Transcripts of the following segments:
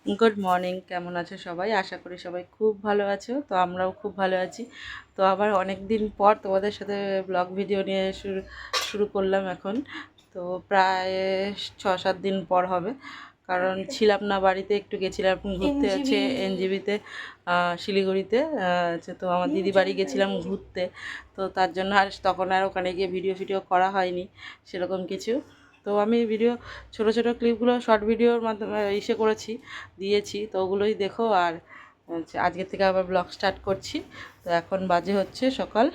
Good morning, কেমন আছো সবাই? আশা করি সবাই খুব ভালো আছো। তো আমরাও খুব ভালো আছি। তো আবার অনেক দিন পর তোমাদের সাথে ব্লগ ভিডিও নিয়ে শুরু করলাম এখন। তো প্রায় 6-7 দিন পর হবে, কারণ ছিলাম না বাড়িতে, একটু গেছিলাম ঘুরতে আছে এনজিবিতে, শিলিগুড়িতে। তো আমার দিদি বাড়ি গেছিলাম ঘুরতে। তো তার জন্য আর তখন আর ওখানে গিয়ে ভিডিও করা হয়নি সেরকম কিছু। তো আমি ভিডিও ছোটো ছোটো ক্লিপগুলো শর্ট ভিডিওর মাধ্যমে করেছি, দিয়েছি। তো ওগুলোই দেখো। আর আজকের থেকে আবার ব্লগ স্টার্ট করছি। তো এখন বাজে হচ্ছে সকাল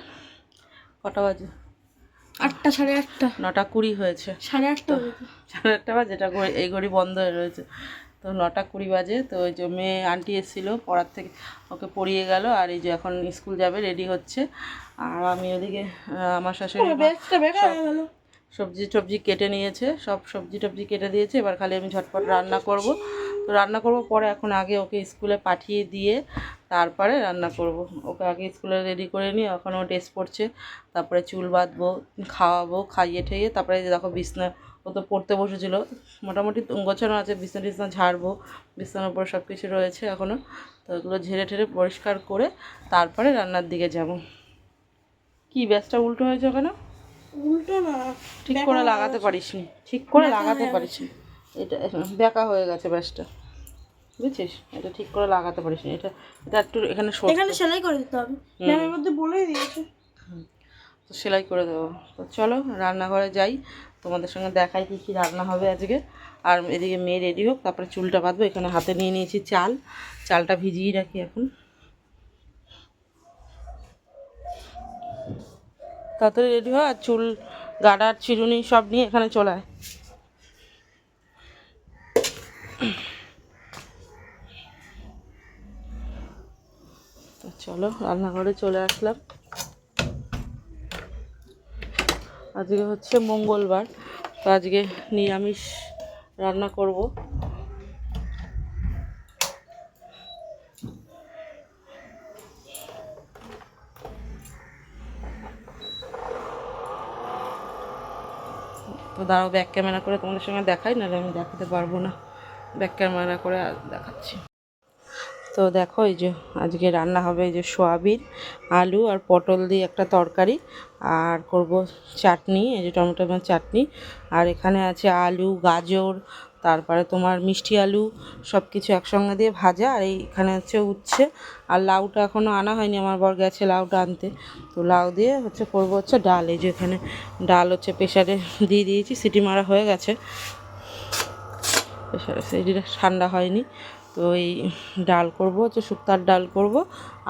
কটা বাজে? 8টা, 8:30। 9:20 হয়েছে। 8:30 8:30 বাজে, এটা এই ঘড়ি বন্ধ হয়ে রয়েছে। তো 9:20 বাজে। তো ওই যে মেয়ে আন্টি এসেছিলো পড়ার থেকে, ওকে পড়িয়ে গেল। আর এই যে এখন স্কুল যাবে, রেডি হচ্ছে। আর আমি ওদিকে আমার শাশুড়ি সবজি টবজি কেটে নিয়েছে, সব সবজি টবজি কেটে দিয়েছে। এবার খালি আমি ঝটপট রান্না করব। তো রান্না করব পরে, এখন আগে ওকে স্কুলে পাঠিয়ে দিয়ে তারপরে রান্না করব। ওকে আগে স্কুলে রেডি করে নিয়ে, এখন ও ড্রেস পরছে, তারপরে চুল বাঁধবো, খাওয়াবো, খাইয়ে ঠেয়ে তারপরে দেখো বিছনা, ও তো পড়তে বসেছিল। মোটামুটি গোছানো আছে, বিছনা টিছনা ঝাড়বো, বিছনার উপর সব কিছু রয়েছে এখনও। তো ওগুলো ঝেড়ে ঠেড়ে পরিষ্কার করে তারপরে রান্নার দিকে যাব। কি ব্যাসটা উল্টো হয়েছে ওখানে? উল্টো না, ঠিক করে লাগাতে পারিসনি, ঠিক করে লাগাতে পারিসনি। এটা বেঁকা হয়ে গেছে ব্যাসটা, বুঝছিস? এটা ঠিক করে লাগাতে পারিসনি। এটা এটা একটু এখানে এখানে সেলাই করে দিতে হবে। ম্যামের মধ্যে বলেই দিয়েছে। তো সেলাই করে দেবো। তো চলো রান্নাঘরে যাই, তোমাদের সঙ্গে দেখাই কী কী রান্না হবে আজকে। আর এদিকে মেয়ে রেডি হোক, তারপরে চুলটা বাঁধবো। এখানে হাতে নিয়ে নিয়েছি চালটা ভিজিয়ে রাখি এখন। তাড়াতাড়ি রেডি হয়, আর চুল গাডার চিরুনি সব নিয়ে এখানে চলে আয়। তো চলো রান্নাঘরে চলে আসলাম। আজকে হচ্ছে মঙ্গলবার, তো আজকে নিরামিষ রান্না করব। তো দাঁড়াও, ব্যাক ক্যামেরা করে তোমাদের সঙ্গে দেখাই, নাহলে আমি দেখাতে পারবো না। ব্যাক ক্যামেরা করে দেখাচ্ছি। তো দেখো, এই যে আজকে রান্না হবে এই যে সয়াবিন, আলু আর পটল দিয়ে একটা তরকারি, আর করব চাটনি, এই যে টমেটো চাটনি। আর এখানে আছে আলু, গাজর, তারপরে তোমার মিষ্টি আলু, সব কিছু একসঙ্গে দিয়ে ভাজা। আর এইখানে হচ্ছে উচ্ছে, আর লাউটা এখনও আনা হয়নি, আমার বর গেছে লাউটা আনতে। তো লাউ দিয়ে হচ্ছে করবো হচ্ছে ডাল। এই যে এখানে ডাল হচ্ছে প্রেশারে দিয়ে দিয়েছি, সিটি মারা হয়ে গেছে, সেটা ঠান্ডা হয়নি। তো এই ডাল করবো হচ্ছে শুক্তার ডাল করব।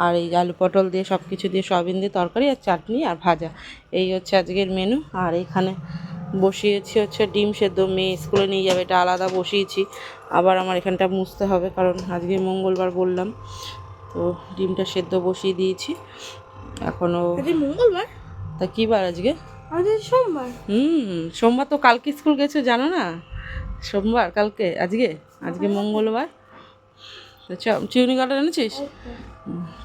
আর এই আলু পটল দিয়ে সব কিছু দিয়ে সয়াবিন দিয়ে তরকারি, আর চাটনি আর ভাজা, এই হচ্ছে আজকের মেনু। আর এইখানে বসিয়েছি হচ্ছে ডিম সেদ্ধ, মেয়ে স্কুলে নিয়ে যাবে, এটা আলাদা বসিয়েছি। আবার আমার এখানটা মুছতে হবে, কারণ আজকে মঙ্গলবার বললাম। তো ডিমটা সেদ্ধ বসিয়ে দিয়েছি এখনও। মঙ্গলবার? তা কী বার আজকে? সোমবার। সোমবার তো কালকে স্কুল গেছে, জানো না? সোমবার কালকে, আজকে মঙ্গলবার। তো চিউনি কাটা এনেছিস?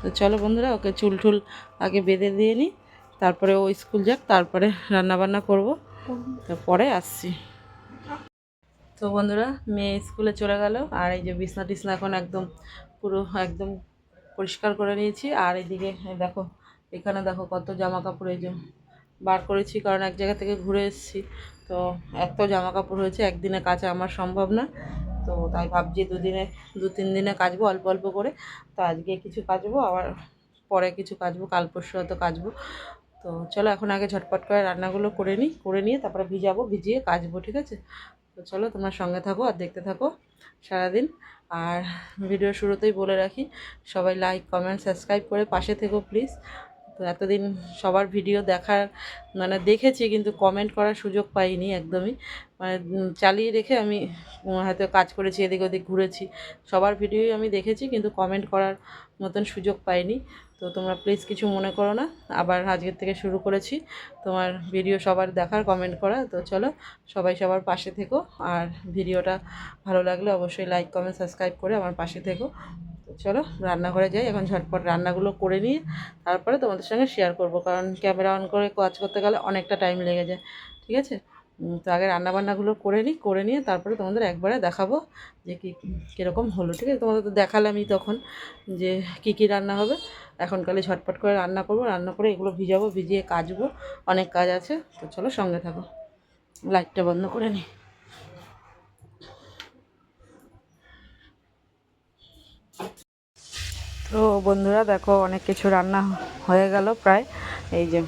তো চলো বন্ধুরা, ওকে চুল টুল আগে বেঁধে দিয়ে নিই, তারপরে ও স্কুল যাক, তারপরে রান্নাবান্না করবো, তারপরে আসছি। তো বন্ধুরা, মেয়ে স্কুলে চলে গেল। আর এই যে বিছনা টিছনা এখন একদম পুরো একদম পরিষ্কার করে নিয়েছি। আর এইদিকে দেখো, এখানে দেখো কত জামা কাপড় এই যে বার করেছি, কারণ এক জায়গা থেকে ঘুরে এসেছি। তো এত জামা কাপড় হয়েছে, একদিনে কাচা আমার সম্ভব না। তো তাই ভাবছি 2-3 দিনে কাচবো অল্প অল্প করে। তো আজকে কিছু কাচবো, আবার পরে কিছু কাচবো, কাল পরশু হয়তো কাচবো। তো চলো এখন আগে ঝটপট করে রান্নাগুলো করে নিয়ে তারপরে ভিজিয়ে কাচবো, ঠিক আছে? তো চলো তোমরা সঙ্গে থাকো আর দেখতে থাকো সারাদিন। আর ভিডিও শুরুতেই বলে রাখি, সবাই লাইক কমেন্ট সাবস্ক্রাইব করে পাশে থেকো প্লিজ। তো এতদিন সবার ভিডিও দেখেছি, কিন্তু কমেন্ট করার সুযোগ পাইনি একদমই। চালিয়ে রেখে আমি হয়তো কাজ করেছি, এদিক ওদিক ঘুরেছি, সবার ভিডিওই আমি দেখেছি, কিন্তু কমেন্ট করার মতন সুযোগ পাইনি। তো তোমরা প্লিজ কিছু মনে করো না, আবার আজকের থেকে শুরু করেছি তোমার ভিডিও সবার দেখার, কমেন্ট করা। তো চলো সবাই সবার পাশে থেকো। আর ভিডিওটা ভালো লাগলে অবশ্যই লাইক কমেন্ট সাবস্ক্রাইব করে আমার পাশে থেকো। তো চলো রান্নাঘরে যাই, এখন ঝটপট রান্নাগুলো করে নিয়ে তারপরে তোমাদের সঙ্গে শেয়ার করব, কারণ ক্যামেরা অন করে কাজ করতে গেলে অনেকটা টাইম লেগে যায়, ঠিক আছে? তো আগে রান্নাবান্নাগুলো করে নিই, করে নিয়ে তারপরে তোমাদের একবারে দেখাবো যে কীরকম হলো। ঠিক আছে, তোমাদের তো দেখালামই তখন যে কী রান্না হবে। এখন কালে ঝটপট করে রান্না করবো, রান্না করে এগুলো ভিজাবো, ভিজিয়ে কাচবো, অনেক কাজ আছে। তো চলো সঙ্গে থাকো। লাইটটা বন্ধ করে নিই। তো বন্ধুরা দেখো অনেক কিছু রান্না হয়ে গেল প্রায়। এই যে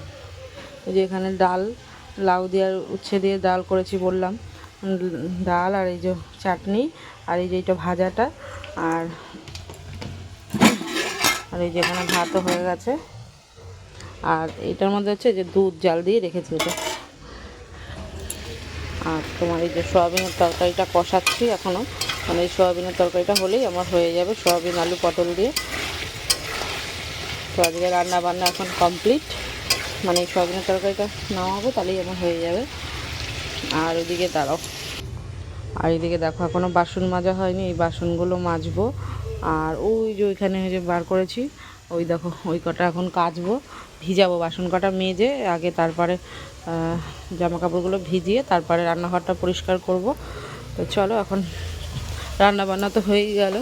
এখানে ডাল, লাউ দিয়ে আর উচ্ছে দিয়ে ডাল করেছি বললাম, ডাল আর এই যে চাটনি, আর এই যে এটা ভাজাটা, আর এই যে এখানে ভাতও হয়ে গেছে। আর এটার মধ্যে হচ্ছে যে দুধ জাল দিয়ে রেখেছি এটা। আর তোমার এই যে সয়াবিনের তরকারিটা কষাচ্ছি এখনও, মানে এই সয়াবিনের তরকারিটা হলেই আমার হয়ে যাবে, সয়াবিন আলু পটল দিয়ে। তো আজকে রান্না বান্না এখন কমপ্লিট, মানে এই সয়াবিনের তরকারিটা নামাবো তাহলেই আমার হয়ে যাবে। আর ওইদিকে দাঁড়াও, আর এইদিকে দেখো এখনও বাসন মাজা হয়নি, এই বাসনগুলো মাজবো। আর ওই যে ওইখানে যে বার করেছি, ওই দেখো ওই কটা এখন কাচবো, ভিজাবো বাসন কটা মেজে আগে, তারপরে জামা কাপড়গুলো ভিজিয়ে তারপরে রান্নাঘরটা পরিষ্কার করব। তো চলো এখন রান্না বান্না তো হয়েই গেল।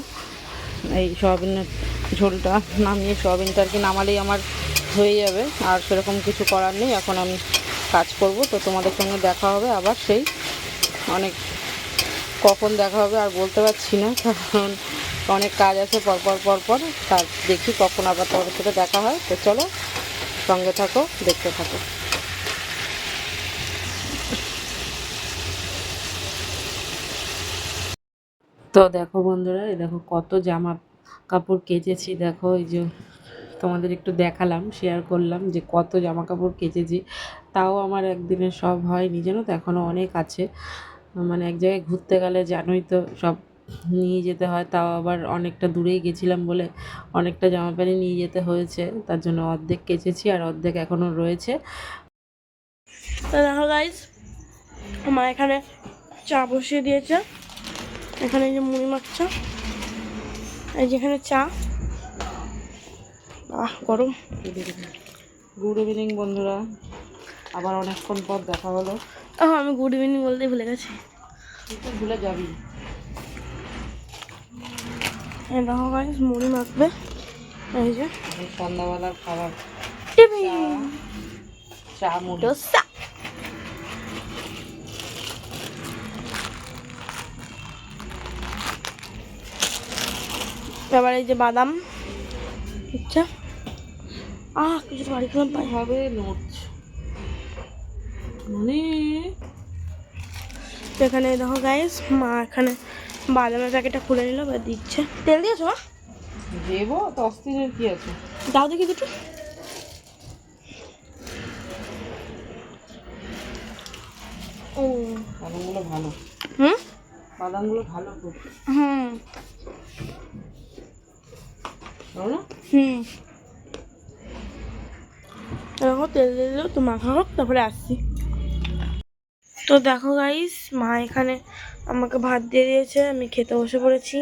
এই সয়াবিনের ঝোলটা নামিয়ে, সয়াবিনটা আর কি নামালেই আমার হয়ে যাবে, আর সেরকম কিছু করার নেই। এখন আমি কাজ করব। তো তোমাদের সঙ্গে দেখা হবে আবার, সেই অনেক কখন দেখা হবে আর বলতে পারছি না, কারণ অনেক কাজ আছে পরপর। তার দেখি কখন আবার তোমাদের সাথে দেখা হয়। তো চলো সঙ্গে থাকো, দেখতে থাকো। তো দেখো বন্ধুরা, এই দেখো কত জামা কাপড় কেচেছি। দেখো এই যে তোমাদের একটু দেখালাম, শেয়ার করলাম যে কত জামা কাপড় কেচেছি। তাও আমার একদিনে সব হয়নি, জানো তো, এখনও অনেক আছে। মানে এক জায়গায় ঘুরতে গেলে জানোই তো সব নিয়ে যেতে হয়, তাও আবার অনেকটা দূরেই গেছিলাম বলে অনেকটা জামা প্যান্ট নিয়ে যেতে হয়েছে, তার জন্য অর্ধেক কেচেছি আর অর্ধেক এখনও রয়েছে। তো দেখো গাইস, মা এখানে চা বসিয়ে দিয়েছে। এখানে এই যে মুড়ি মাখছে, এই যে এখানে চা। গরম। গুড ইভিনিং বন্ধুরা, আবার অনেকক্ষণ পর দেখা হলো। আমি গুড ইভিনিং বলতেই ভুলে গেছি। তুই তো ভুলে যাবি। দেখো গাইস, মুড়ি মাখবে, এই যে সন্ধ্যাবেলার খাবার চা মুড়ি ডোসা। এবার এই যে বাদাম, আচ্ছা কিছু বাড়ি খেলাম পাই হবে নোট, মানে এখানে দেখো গাইস, মা এখানে বাদামের প্যাকেটটা খুলে নিল, এবার দিচ্ছে। তেল দিয়েছো মা? দেবো, 10 দিনের কি আছে, দাও দেখি দুটো। ও বাদামগুলো ভালো, বাদামগুলো ভালো খুব, ভালো না? দেখো তেল দিয়ে দিল, তো মাখা হোক, তারপরে আসছি। তো দেখো গাইস, মা এখানে আমাকে ভাত দিয়ে দিয়েছে, আমি খেতে বসে পড়েছি।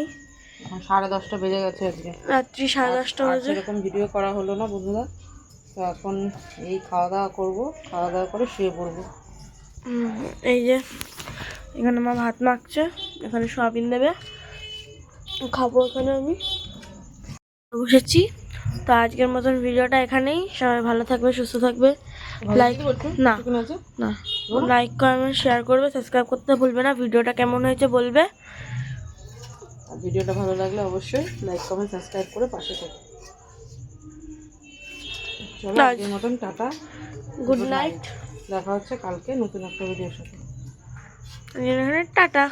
এখন 10:30 বেজে গেছে আজকে, রাত্রি 10:30 বাজে। সেরকম ভিডিও করা হলো না বন্ধুরা। তো এখন এই খাওয়া দাওয়া করবো, খাওয়া দাওয়া করে শুয়ে পড়বো। এই যে এখানে মা ভাত মাখছে, এখানে সয়াবিন দেবে, খাবো এখানে আমি বসেছি। তো আজকের মতন ভিডিওটা এখানেই। সবাই ভালো থাকবে, সুস্থ থাকবে। লাইক না লাইক কমেন্ট শেয়ার করবে, সাবস্ক্রাইব করতে ভুলবে না। ভিডিওটা কেমন হয়েছে বলবে, আর ভিডিওটা ভালো লাগলে অবশ্যই লাইক কমেন্ট সাবস্ক্রাইব করে পাশে থাকবে। চলো আজকের মতন টাটা, গুড নাইট। দেখা হচ্ছে কালকে নতুন একটা ভিডিওর সাথে। টাটা।